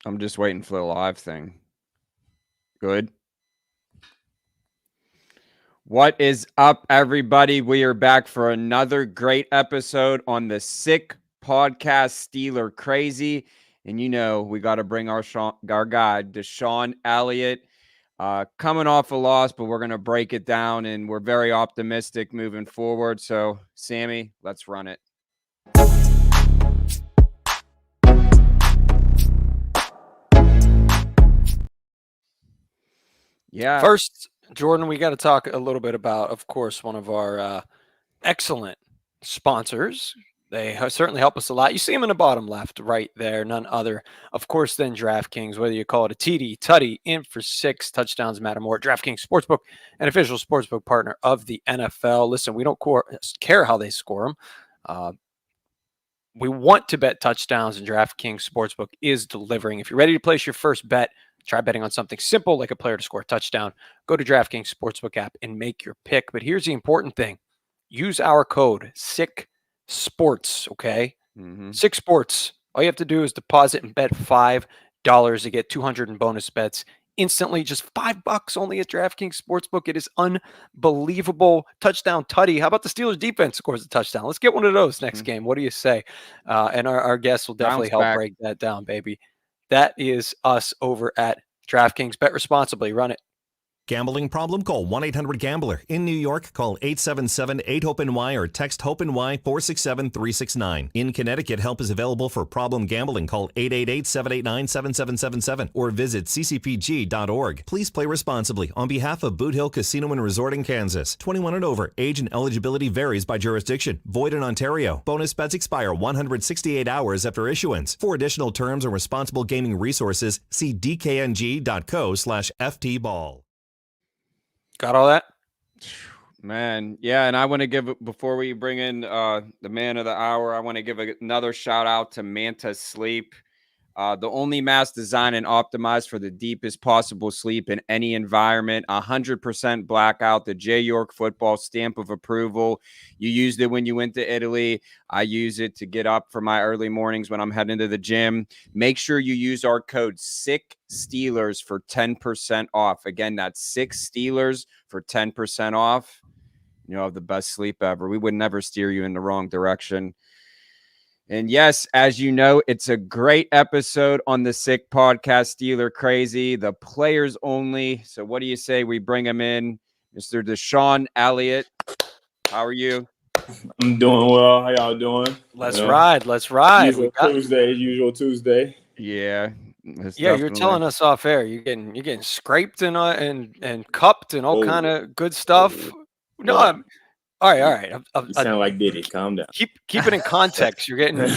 I'm just waiting for the live thing. Good. What is up, everybody? We are back for another great episode on the Sick Podcast Steeler Crazy. And you know, we got to bring our guy, DeShon Elliott, coming off a loss, but we're going to break it down, and we're very optimistic moving forward. So, Sammy, let's run it. Yeah. First, Jordan, we got to talk a little bit about, of course, one of our excellent sponsors. They certainly help us a lot. You see them in the bottom left right there, none other, of course, than DraftKings, whether you call it a TD, Tutty, in for 6 touchdowns matter more. DraftKings Sportsbook, an official sportsbook partner of the NFL. Listen, we don't care how they score them. We want to bet touchdowns, and DraftKings Sportsbook is delivering. If you're ready to place your first bet, try betting on something simple like a player to score a touchdown. Go to DraftKings Sportsbook app and make your pick. But here's the important thing. Use our code SICKSPORTS, okay? Sick Sports. All you have to do is deposit and bet $5 to get 200 in bonus bets instantly. Just $5 only at DraftKings Sportsbook. It is unbelievable. Touchdown Tutty. How about the Steelers defense scores a touchdown? Let's get one of those next game. What do you say? And our guests will definitely help break that down, baby. That is us over at DraftKings. Bet responsibly. Run it. Gambling problem? Call 1-800-GAMBLER. In New York, call 877-8-HOPE-NY or text HOPE-NY 467-369. In Connecticut, help is available for problem gambling. Call 888-789-7777 or visit ccpg.org. Please play responsibly on behalf of Boot Hill Casino and Resort in Kansas. 21 and over. Age and eligibility varies by jurisdiction. Void in Ontario. Bonus bets expire 168 hours after issuance. For additional terms and responsible gaming resources, see dkng.co/ftball. Got all that? Man, yeah, and I want to give, before we bring in the man of the hour, I want to give another shout out to Manta Sleep, the only mask designed and optimized for the deepest possible sleep in any environment. 100% blackout, the J. York football stamp of approval. You used it when you went to Italy. I use it to get up for my early mornings when I'm heading to the gym. Make sure you use our code SICKSteelers for 10% off. Again, that's SICKSteelers for 10% off. You know, the best sleep ever. We would never steer you in the wrong direction. And yes, as you know, it's a great episode on the Sick Podcast, Steeler Crazy, the players only. So what do you say we bring him in, Mr. DeShon Elliott? How are you? I'm doing well. How y'all doing? Let's ride. Usual Tuesday. Yeah. Yeah, you're telling us off air. You're getting scraped and cupped and all kind of good stuff. No, all right. You sound like Diddy. Calm down. Keep it in context. You're getting. Did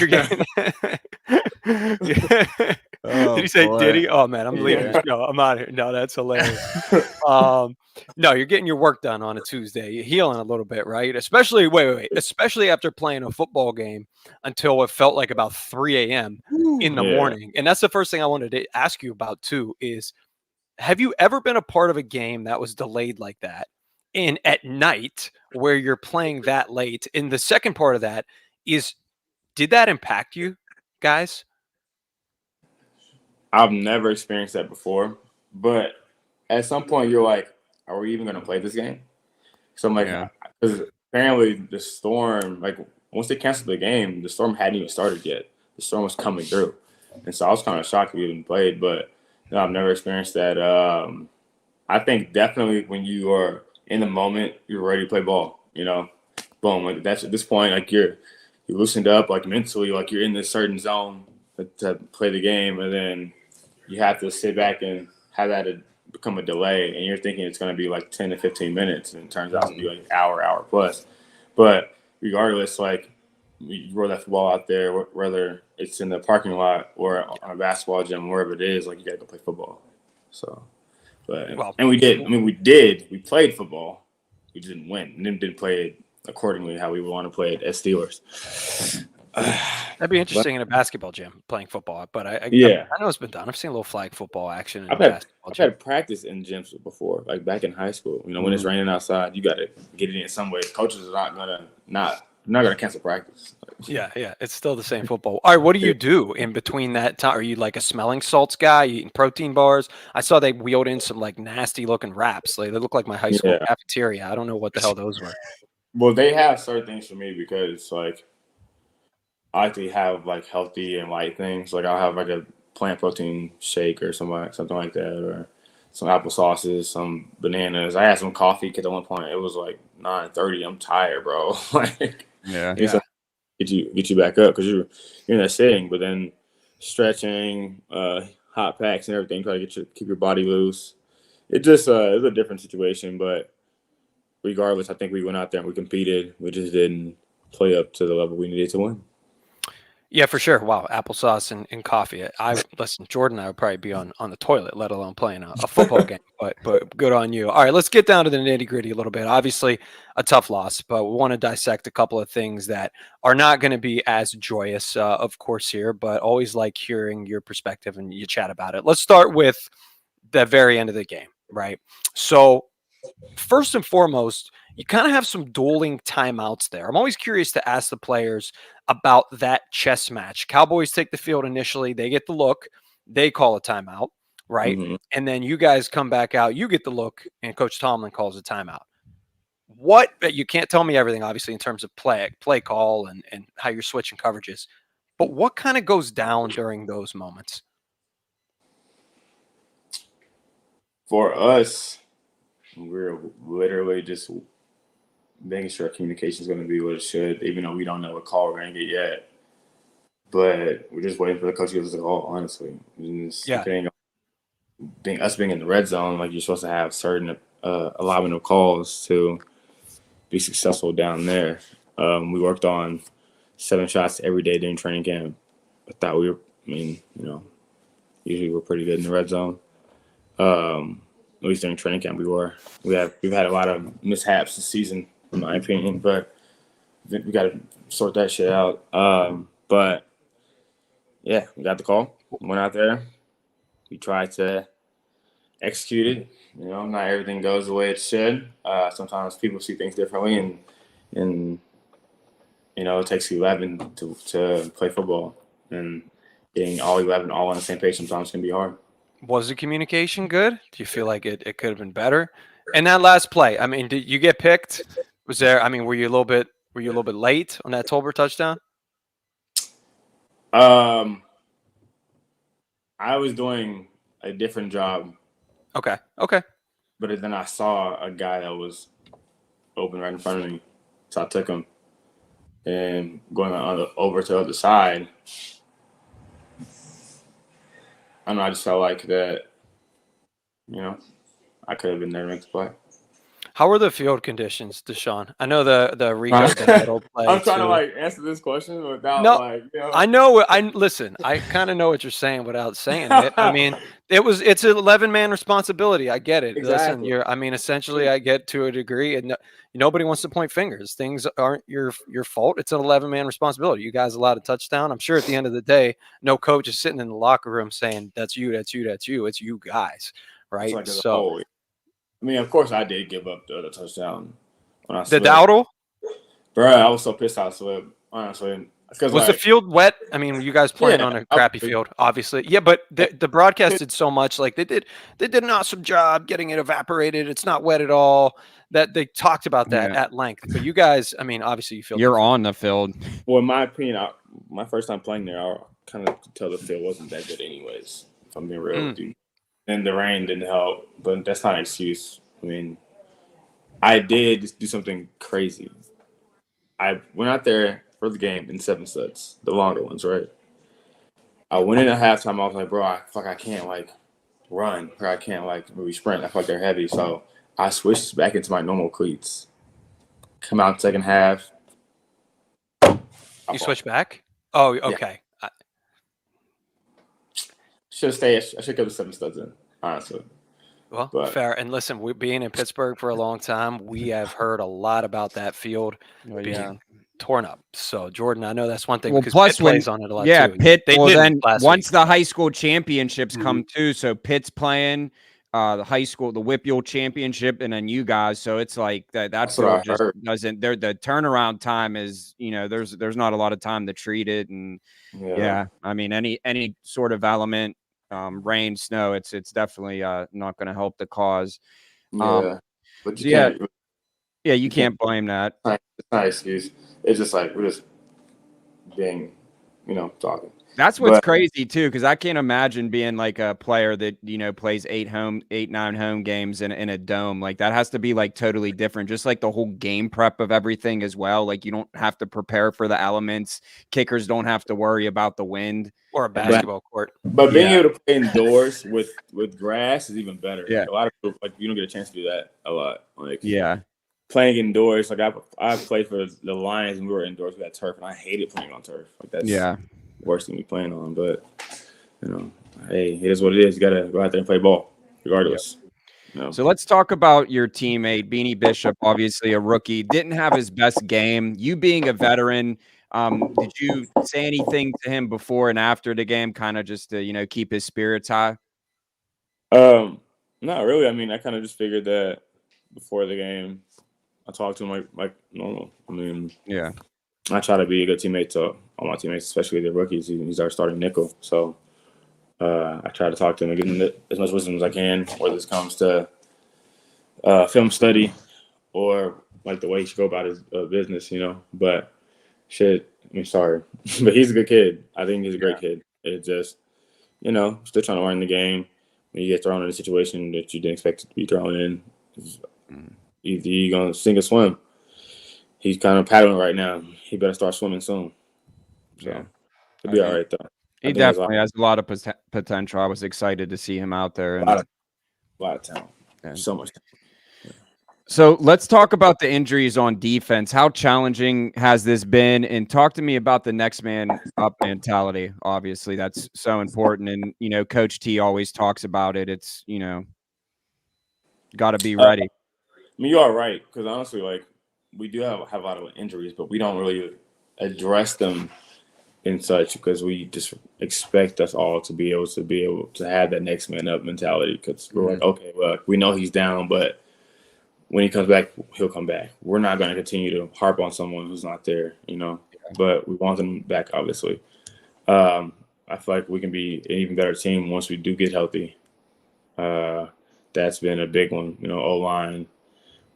you say boy. Diddy? Oh man, I'm leaving this show. I'm out of here. No, that's hilarious. No, you're getting your work done on a Tuesday. You're healing a little bit, right? Especially especially after playing a football game until it felt like about 3 a.m. in the morning. And that's the first thing I wanted to ask you about too. Is have you ever been a part of a game that was delayed like that? In at night where you're playing that late. And the second part of that is, did that impact you guys? I've never experienced that before, but at some point you're like, are we even going to play this game? So I'm like, because apparently the storm, like once they canceled the game, the storm hadn't even started yet. The storm was coming through. And so I was kind of shocked we even played, but no, I've never experienced that. I think definitely when you are in the moment, you're ready to play ball, you know, boom. Like that's at this point, like you're loosened up, like mentally, like you're in this certain zone to play the game. And then you have to sit back and have that become a delay. And you're thinking it's going to be like 10 to 15 minutes. And it turns out to be like an hour plus. But regardless, like you roll that football out there, whether it's in the parking lot or on a basketball gym, wherever it is, like you got to go play football. So. And we did. I mean, we played football. We didn't win. And then didn't play it accordingly how we would want to play it as Steelers. That'd be interesting in a basketball gym playing football. But I know it's been done. I've seen a little flag football action. I've had practice in gyms before, like back in high school. You know, when it's raining outside, you got to get it in some way. Coaches are not gonna not not going to cancel practice. Yeah, it's still the same football. All right, what do you do in between that time? Are you like a smelling salts guy? You eating protein bars? I saw they wheeled in some like nasty looking wraps. Like they look like my high school cafeteria. I don't know what the hell those were. Well, they have certain things for me because like I like to have like healthy and light things. Like I'll have like a plant protein shake or something like that, or some apple sauces, some bananas. I had some coffee because at one point it was like 9:30. I'm tired, bro. Like get you back up because you're in that sitting, but then stretching, hot packs and everything, try to keep your body loose. It just it was a different situation, but regardless, I think we went out there and we competed. We just didn't play up to the level we needed to win. Yeah, for sure. Wow, applesauce and coffee. Listen, Jordan and I would probably be on the toilet, let alone playing a football game. But good on you. All right, let's get down to the nitty gritty a little bit. Obviously, a tough loss, but we want to dissect a couple of things that are not going to be as joyous, of course, here. But always like hearing your perspective and you chat about it. Let's start with the very end of the game, right? So first and foremost, you kind of have some dueling timeouts there. I'm always curious to ask the players about that chess match. Cowboys take the field initially. They get the look. They call a timeout, right? Mm-hmm. And then you guys come back out. You get the look, and Coach Tomlin calls a timeout. You can't tell me everything, obviously, in terms of play call and how you're switching coverages. But what kind of goes down during those moments? For us, we're literally just making sure communication is going to be what it should, even though we don't know what call we're going to get yet. But we're just waiting for the coach to give us a call, honestly. Us being in the red zone, like you're supposed to have certain allotment of calls to be successful down there. We worked on 7 shots every day during training camp. I thought usually we're pretty good in the red zone. At least during training camp, we've had a lot of mishaps this season, in my opinion, but we got to sort that shit out. But yeah, we got the call, went out there, we tried to execute it. Not everything goes the way it should. Sometimes people see things differently, and it takes 11 to play football, and getting all 11 all on the same page sometimes can be hard. Was the communication good? Do you feel like it could have been better? And that last play, I mean, did you get picked? Were you a little bit late on that Tolbert touchdown? I was doing a different job. Okay. But then I saw a guy that was open right in front of me, so I took him. And going over to the other side, I don't know, I just felt like that, I could have been there to make the play. How were the field conditions, DeShon? I know the Rico play. I'm trying to answer this question without Listen, I kind of know what you're saying without saying it. I mean, it's an 11-man responsibility. I get it. Exactly. Listen, essentially I get to a degree, and nobody wants to point fingers. Things aren't your fault. It's an 11-man responsibility. You guys allowed a touchdown. I'm sure at the end of the day, no coach is sitting in the locker room saying that's you. It's you guys, right? Of course I did give up the other touchdown when I the slipped. Dowdle? Bro, I was so pissed I slipped, honestly. Was the field wet? I mean, you guys playing on a crappy field, obviously. Yeah, but the broadcast did so much. Like they did an awesome job getting it evaporated. It's not wet at all. That they talked about that at length. But you guys, obviously you feel you're on the field. Well, in my opinion, my first time playing there, I kind of could tell the field wasn't that good anyways, if I'm being real with you. And the rain didn't help, but that's not an excuse. I did do something crazy. I went out there for the game in 7 sets, the longer ones, right? I went in at halftime. I was like, bro, I can't run, or I can't really sprint. I feel like they're heavy, so I switched back into my normal cleats. Come out second half. You switched back? Oh, okay. Yeah. Should stay. I should go to 7 studs in, honestly. Well, fair. And listen, being in Pittsburgh for a long time, we have heard a lot about that field being torn up. So, Jordan, I know that's one thing because Pitt plays on it a lot too. Pitt. Once the high school championships come too, so Pitt's playing. the high school, the Whipple championship, and then you guys. So it's like that That's what field I just heard. doesn't there. The turnaround time is, there's not a lot of time to treat it. And yeah, I mean, any sort of element, rain, snow, it's definitely not going to help the cause. Yeah, but So yeah, you you can't. can't blame that. It's not an excuse. It's just like we're just being, talking. That's what's But crazy too, because I can't imagine being like a player that plays 9 home games in a dome. Like that has to be like totally different. Just like the whole game prep of everything as well. Like you don't have to prepare for the elements. Kickers don't have to worry about the wind or a basketball court. But being Yeah. able to play indoors with grass is even better. Yeah. Like, a lot of people, like, you don't get a chance to do that a lot. Like Yeah. playing indoors, like I played for the Lions and we were indoors. We had turf, and I hated playing on turf. Like that's Yeah. worse than me playing on. But hey, it is what it is. You gotta go out there and play ball, regardless. So let's talk about your teammate, Beanie Bishop, obviously a rookie, didn't have his best game. You being a veteran, did you say anything to him before and after the game, kind of just to, keep his spirits high? Not really. I mean, I kind of just figured that before the game. I talked to him like normal. I mean, Yeah. I try to be a good teammate to all my teammates, especially the rookies. He's our starting nickel. So I try to talk to him and give him as much wisdom as I can, whether this comes to film study or like the way he should go about his business, But sorry. But he's a good kid. I think he's a great kid. It's just, still trying to learn the game. When you get thrown in a situation that you didn't expect to be thrown in, either you're going to sink or swim. He's kind of paddling right now. He better start swimming soon. So he'll be all right, though. He definitely has a lot of potential. I was excited to see him out there. And A lot of talent. So much talent. So let's talk about the injuries on defense. How challenging has this been? And talk to me about the next man up mentality. Obviously, that's so important. And, Coach T always talks about it. It's, got to be ready. I mean, you are right, because honestly, like, we do have a lot of injuries, but we don't really address them in such because we just expect us all to be able to have that next man up mentality, because we're like, okay, well, we know he's down, but when he comes back, he'll come back. We're not going to continue to harp on someone who's not there, but we want them back, obviously. I feel like we can be an even better team once we do get healthy. That's been a big one, O-line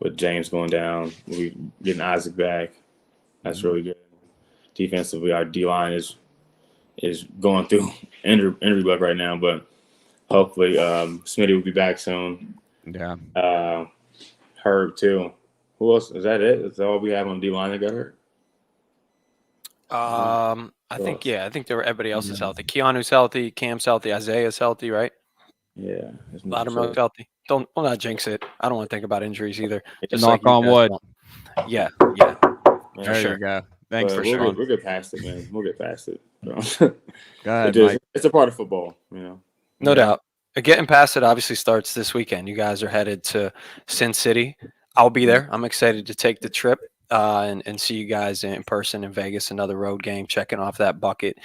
with James going down. We getting Isaac back. That's really good. Defensively, our D-line is going through injury bug right now, but hopefully Smitty will be back soon. Yeah. Herb too. Who else? Is that it? Is that all we have on D-line that got hurt? I think everybody else is healthy. Keanu's healthy, Cam's healthy, Isaiah's healthy, right? Yeah. Loudermilk's healthy. Don't not jinx it. I don't want to think about injuries either. Just knock on wood. Yeah. There sure. you go. Thanks for sure. Sean. We'll get past it, man. We'll get past it. Go ahead, Mike. It's a part of football, No doubt. Getting past it obviously starts this weekend. You guys are headed to Sin City. I'll be there. I'm excited to take the trip and see you guys in person in Vegas. Another road game, checking off that bucket.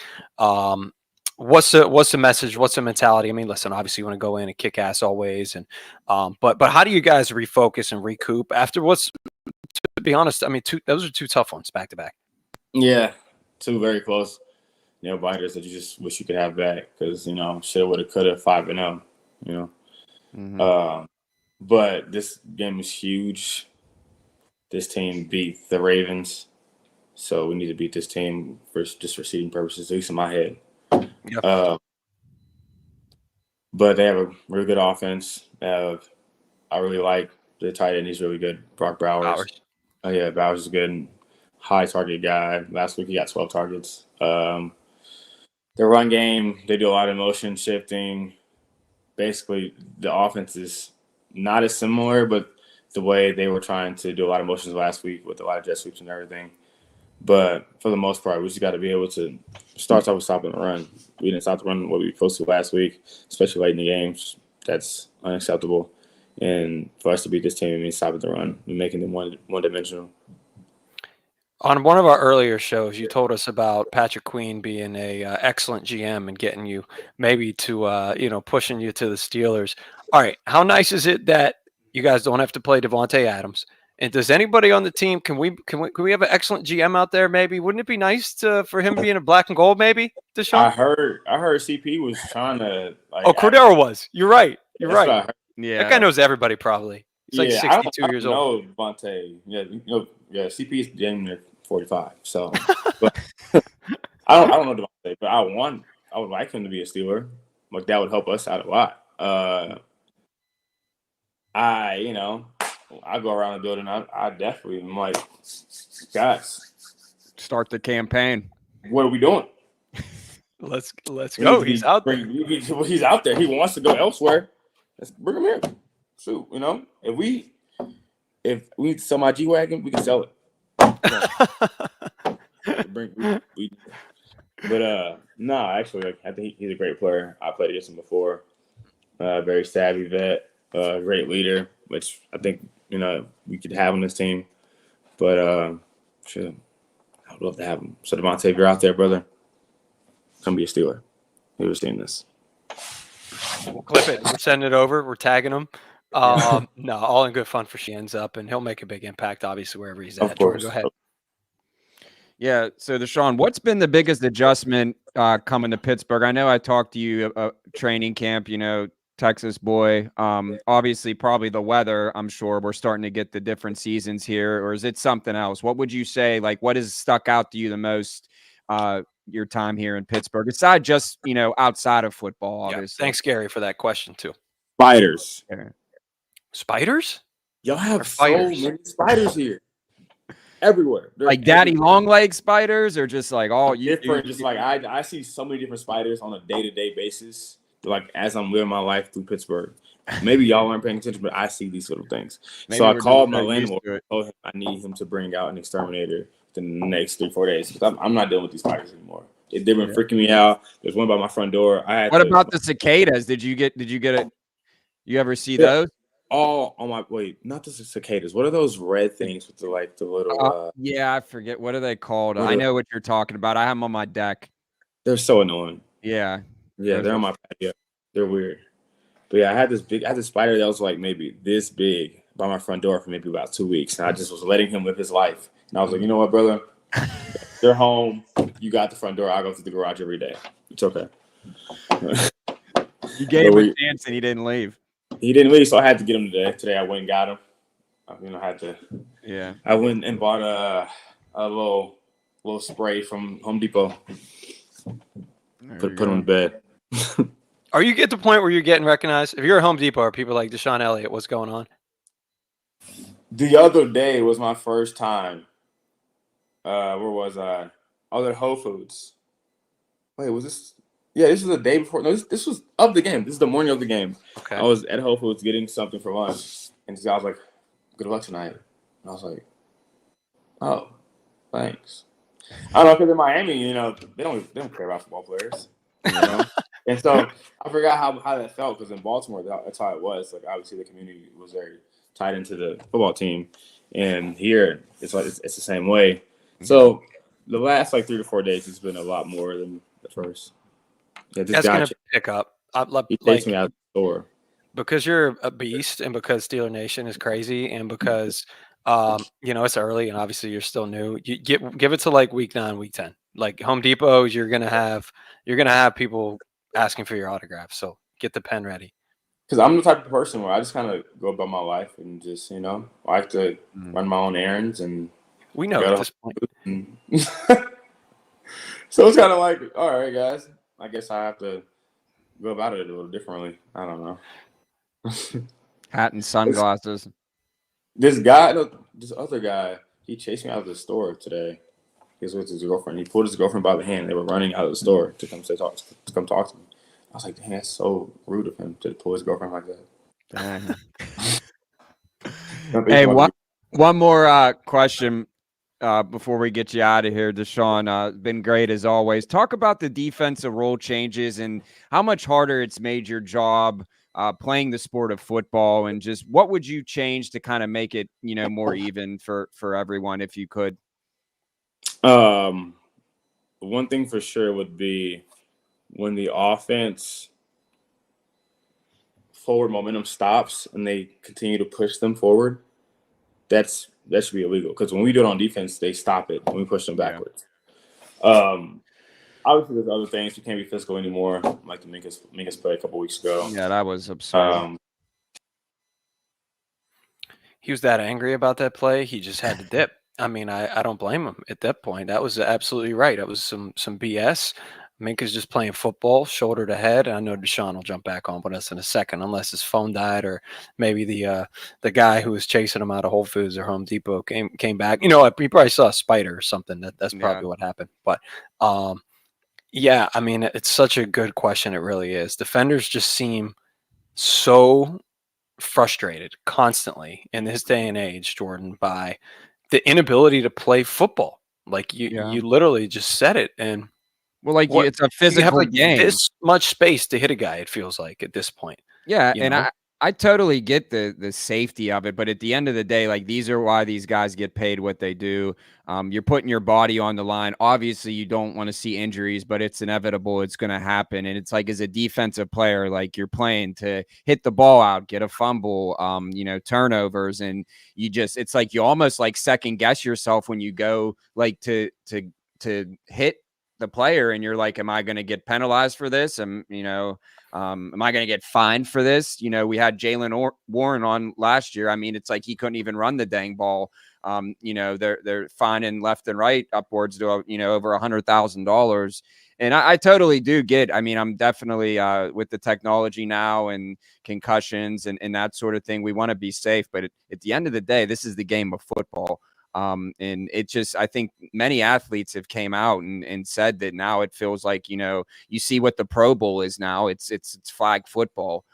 What's the message? What's the mentality? I mean, listen, obviously you want to go in and kick ass always, and but how do you guys refocus and recoup after what's, to be honest, I mean, those are two tough ones back to back. Yeah, two very close biters that you just wish you could have back, because shoulda, woulda, coulda, 5-0. But this game is huge. This team beat the Ravens, so we need to beat this team for seeding purposes, at least in my head. Yep. But they have a really good offense. I really like the tight end. He's really good. Brock Bowers. Oh yeah, Bowers is good. High target guy. Last week he got 12 targets. Their run game, they do a lot of motion shifting. Basically, the offense is not as similar, but the way they were trying to do a lot of motions last week with a lot of jet sweeps and everything. But for the most part, we just got to be able to start off with stopping the run. We didn't stop the run what we were supposed to last week, especially late in the games. That's unacceptable. And for us to beat this team, it means stopping the run and making them one-dimensional. On one of our earlier shows, you told us about Patrick Queen being a excellent GM and getting you maybe to pushing you to the Steelers. All right. How nice is it that you guys don't have to play Davante Adams? And does anybody on the team can we have an excellent GM out there? Maybe wouldn't it be nice for him to be in a black and gold? Maybe DeShon. I heard CP was trying to like. Oh, Cordero was. You're right. You're That's what I right. heard. Yeah, That guy knows everybody probably. He's like 62 years old. No, Davante. Yeah, CP is damn near 45. So, but I don't know Davante, but I would like him to be a Steeler. Like that would help us out a lot. I go around the building. I definitely am like, guys, start the campaign. What are we doing? Let's go. He's out there. He's out there. He wants to go elsewhere. Let's bring him here. Shoot, if we sell my G-Wagon, we can sell it. No, actually, I think he's a great player. I played against him before. Very savvy vet, great leader, which I think we could have on this team. But sure, I would love to have him. So Davante, if you're out there, brother, come be a Steeler. Who's seen this? We'll clip it. We're sending it over. We're tagging him. No, all in good fun for she ends up, and he'll make a big impact, obviously, wherever he's at. Of course. Jordan, go ahead. Yeah. So DeShon, what's been the biggest adjustment coming to Pittsburgh? I know I talked to you about training camp, Texas boy. Obviously, probably the weather. I'm sure we're starting to get the different seasons here, or is it something else? What would you say? Like, what has stuck out to you the most? Your time here in Pittsburgh, aside just outside of football, obviously. Yeah, thanks, Gary, for that question too. Spiders. Yeah. Spiders? Y'all have so many spiders here. Everywhere. They're like daddy long leg spiders, or just like all different. Just like I see so many different spiders on a day-to-day basis. Like as I'm living my life through Pittsburgh. Maybe y'all aren't paying attention, but I see these little things. So I called my landlord. Told him I need him to bring out an exterminator the next 3-4 days because I'm not dealing with these spiders anymore. They've been freaking me out. There's one by my front door. What about the cicadas? Did you get it? You ever see those? All on my not the cicadas. What are those red things with the little? Yeah, I forget what are they called. I know what you're talking about. I have them on my deck. They're so annoying. Yeah, they're on my patio. They're weird. But yeah, I had this spider that was like maybe this big by my front door for maybe about 2 weeks, and I just was letting him live his life. And I was like, you know what, brother? They're home. You got the front door. I go through the garage every day. It's okay. You gave him a chance and he didn't leave. He didn't leave, so I had to get him today. Today I went and got him. I had to. Yeah. I went and bought a little spray from Home Depot. Put him in bed. Are you at the point where you're getting recognized? If you're at Home Depot, are people like DeShon Elliott? What's going on? The other day was my first time. Where was I? I was at Whole Foods. Wait, was this? Yeah, this was the day before. No, this was of the game. This is the morning of the game. Okay. I was at Whole Foods getting something for lunch, and this guy was like, "Good luck tonight." And I was like, "Oh, thanks." I don't know, because in Miami, they don't care about football players. And so I forgot how that felt, because in Baltimore, that's how it was. Like, obviously, the community was very tied into the football team, and here it's the same way. So the last 3 to 4 days, it's been a lot more than the first. Yeah, that's gonna pick up. He takes me out of the store because you're a beast, and because Steeler Nation is crazy, and because it's early, and obviously you're still new. You give it to week 9, week 10. Like Home Depot, you're gonna have people asking for your autograph. So get the pen ready. Because I'm the type of person where I just kind of go about my life and just I like to run my own errands, and we know at this point. So it's kind of like, all right, guys, I guess I have to go about it a little differently. I don't know. Hat and sunglasses. This other guy, he chased me out of the store today. He was with his girlfriend. He pulled his girlfriend by the hand. They were running out of the store to come talk to me. I was like, dang, that's so rude of him to pull his girlfriend like that. Hey, one more question before we get you out of here, DeShon. Been great as always. Talk about the defensive rule changes and how much harder it's made your job playing the sport of football, and just what would you change to kind of make it, more even for everyone if you could? One thing for sure would be when the offense forward momentum stops and they continue to push them forward, that should be illegal. Because when we do it on defense, they stop it when we push them backwards. Obviously, there's other things. You can't be physical anymore, like the Minkus play a couple weeks ago. Yeah, that was absurd. He was that angry about that play. He just had to dip. I mean, I don't blame him at that point. That was absolutely right. It was some BS. Minka's just playing football, shoulder to head. I know DeShon will jump back on with us in a second, unless his phone died or maybe the guy who was chasing him out of Whole Foods or Home Depot came back. You know, he probably saw a spider or something. That's probably what happened. But yeah, I mean, it's such a good question. It really is. Defenders just seem so frustrated constantly in this day and age, Jordan, by the inability to play football. Like you literally just said it. And well, like it's a physical game. This much space to hit a guy, it feels like at this point. Yeah, and I totally get the safety of it, but at the end of the day, like these are why these guys get paid what they do. You're putting your body on the line. Obviously, you don't want to see injuries, but it's inevitable. It's going to happen. And it's like as a defensive player, like you're playing to hit the ball out, get a fumble, turnovers, and it's like you almost like second guess yourself when you go like to hit the player, and you're like, am I going to get penalized for this? Am I going to get fined for this? We had Jalen Warren on last year. I mean, it's like he couldn't even run the dang ball. They're fining left and right upwards to over $100,000. And I totally do get. I mean, I'm definitely with the technology now and concussions and that sort of thing. We want to be safe, but at the end of the day, this is the game of football. And it just, I think many athletes have came out and said that now it feels like, you see what the Pro Bowl is now. It's flag football.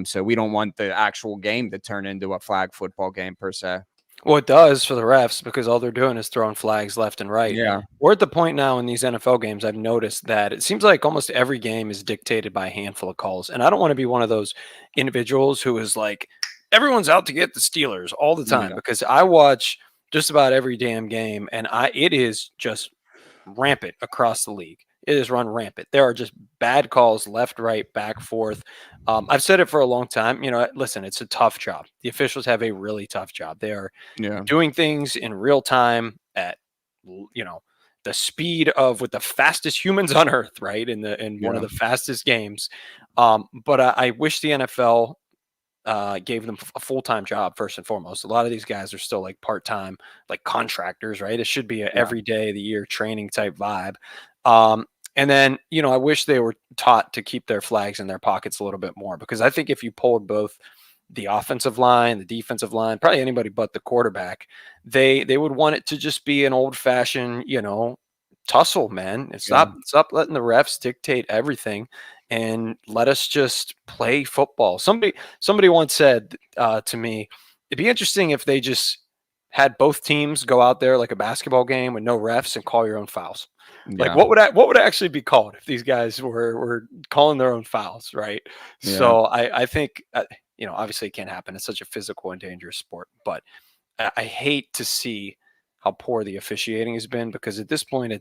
So we don't want the actual game to turn into a flag football game per se. Well, it does for the refs because all they're doing is throwing flags left and right. Yeah. We're at the point now in these NFL games, I've noticed that it seems like almost every game is dictated by a handful of calls. And I don't want to be one of those individuals who is like, everyone's out to get the Steelers all the time, because I watch just about every damn game, and it is just rampant across the league. It is run rampant. There are just bad calls left, right, back, forth. I've said it for a long time. Listen, it's a tough job. The officials have a really tough job. They are doing things in real time at the speed of with the fastest humans on earth, right? In one of the fastest games. But I wish the NFL gave them a full-time job first and foremost. A lot of these guys are still like part-time, like contractors, right? It should be a every day of the year training type vibe. And then, I wish they were taught to keep their flags in their pockets a little bit more, because I think if you pulled both the offensive line, the defensive line, probably anybody but the quarterback, they would want it to just be an old-fashioned, tussle, man. Stop letting the refs dictate everything and let us just play football. Somebody once said to me, it'd be interesting if they just had both teams go out there like a basketball game with no refs and call your own fouls. Like what would actually be called if these guys were calling their own fouls, right? Yeah. So I think obviously it can't happen. It's such a physical and dangerous sport, but I hate to see how poor the officiating has been, because at this point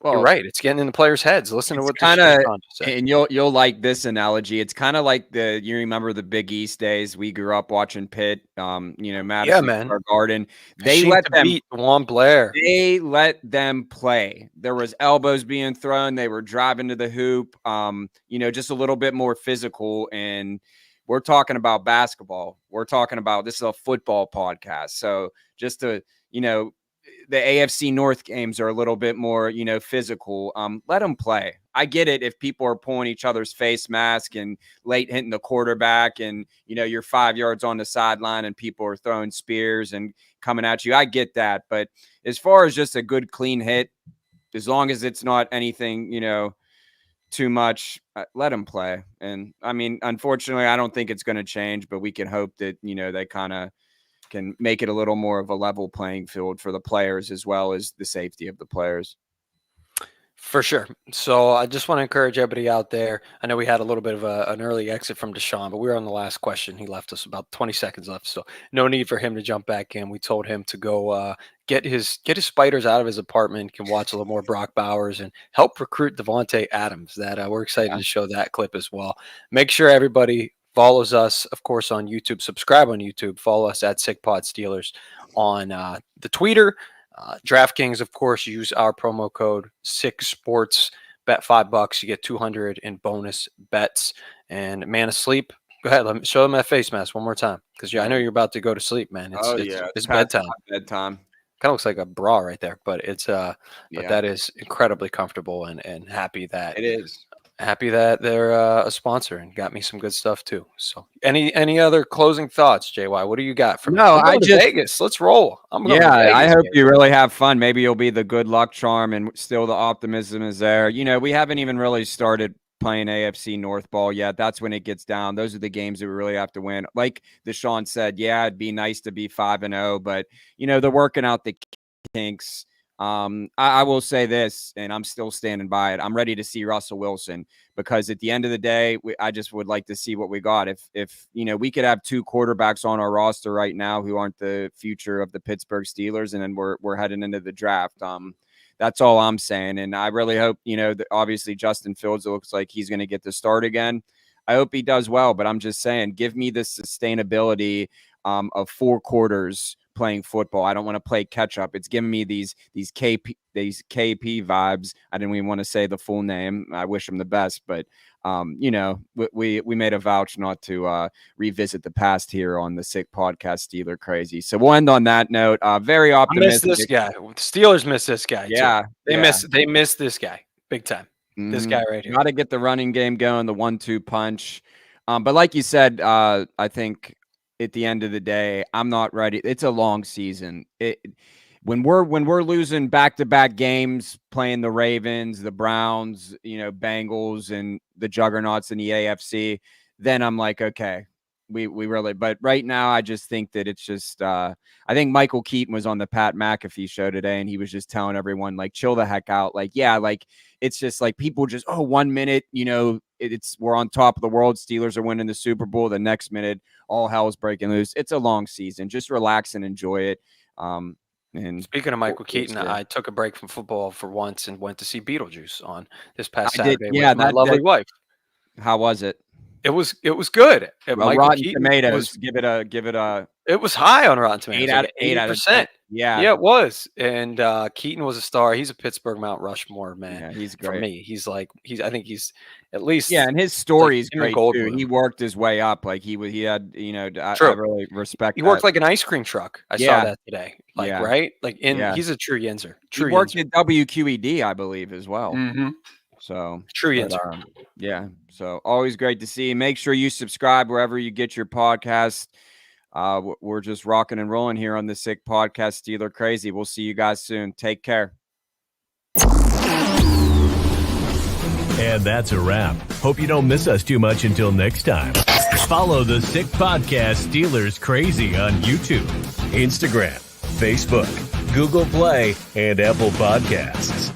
you're right. It's getting in the players' heads. Listen to what kind of, and you'll like this analogy. It's kind of like you remember the Big East days. We grew up watching Pitt, Madison Square Garden. They let them beat Juan Blair. They let them play. There was elbows being thrown. They were driving to the hoop. Just a little bit more physical. And we're talking about basketball. We're talking about, this is a football podcast. So just to, the AFC North games are a little bit more, physical. Let them play. I get it if people are pulling each other's face mask and late hitting the quarterback and, you're 5 yards on the sideline and people are throwing spears and coming at you. I get that. But as far as just a good, clean hit, as long as it's not anything, too much, let them play. And I mean, unfortunately, I don't think it's going to change, but we can hope that, they kind of can make it a little more of a level playing field for the players as well as the safety of the players. For sure. So I just want to encourage everybody out there. I know we had a little bit of an early exit from DeShon, but we were on the last question. He left us about 20 seconds left, so no need for him to jump back in. We told him to go get his spiders out of his apartment, can watch a little more Brock Bowers, and help recruit Davante Adams. That we're excited to show that clip as well. Make sure everybody follows us, of course, on YouTube. Subscribe on YouTube. Follow us at SickPod Steelers on the Twitter. DraftKings, of course, use our promo code SickSports. Bet $5, you get 200 in bonus bets. And Man Asleep, go ahead. Let me show them that face mask one more time, because I know you're about to go to sleep, man. It's bedtime. Bedtime. Kind of looks like a bra right there, but it's but that is incredibly comfortable, and happy that it is. Happy that they're a sponsor and got me some good stuff too. So, any other closing thoughts, JY? What do you got from? No, I just Vegas. Let's roll. I'm going to Vegas, I hope man. you really have fun. Maybe you'll be the good luck charm, and still the optimism is there. We haven't even really started playing AFC North ball yet. That's when it gets down. Those are the games that we really have to win. Like DeShon said, yeah, it'd be nice to be 5-0, but they're working out the kinks. I will say this, and I'm still standing by it. I'm ready to see Russell Wilson, because at the end of the day, I just would like to see what we got. If we could have 2 quarterbacks on our roster right now who aren't the future of the Pittsburgh Steelers, and then we're heading into the draft. That's all I'm saying. And I really hope, that obviously Justin Fields, it looks like he's going to get the start again. I hope he does well, but I'm just saying, give me the sustainability of 4 quarters playing football. I don't want to play catch up. It's giving me these KP vibes. I didn't even want to say the full name. I wish him the best, but we made a vouch not to revisit the past here on the Sick Podcast Steeler Crazy. So we'll end on that note. Very optimistic. I miss this guy. The Steelers miss this guy. Yeah, too. They miss this guy big time. This guy right here. Got to get the running game going, the 1-2 punch. But like you said, I think at the end of the day, I'm not ready. It's a long season. When we're losing back-to-back games, playing the Ravens, the Browns, Bengals, and the juggernauts in the AFC, then I'm like, okay, we really. But right now, I just think that it's just. I think Michael Keaton was on the Pat McAfee show today, and he was just telling everyone, like, chill the heck out. Like, yeah, like it's just like people just 1 minute, we're on top of the world. Steelers are winning the Super Bowl. The next minute, all hell's breaking loose. It's a long season. Just relax and enjoy it. And speaking of Michael Keaton, I took a break from football for once and went to see Beetlejuice on this past Saturday with my lovely wife. How was it? It was good. Well, Rotten Tomatoes, give it a. It was high on Rotten Tomatoes. 8 out of 80%. Yeah, it was. And Keaton was a star. He's a Pittsburgh Mount Rushmore, man. Yeah, he's great. For me, I think he's at least. Yeah, and his story is great too. He worked his way up. Like he had, I really respect. He worked like an ice cream truck. I saw that today. Right? He's a true Yinzer. He worked at WQED, I believe, as well. Mm-hmm. So true Yinzer. Yeah. So always great to see. Make sure you subscribe wherever you get your podcast. We're just rocking and rolling here on the Sick Podcast Steeler Crazy. We'll see you guys soon. Take care. And that's a wrap. Hope you don't miss us too much until next time. Follow the Sick Podcast Steelers Crazy on YouTube, Instagram, Facebook, Google Play, and Apple Podcasts.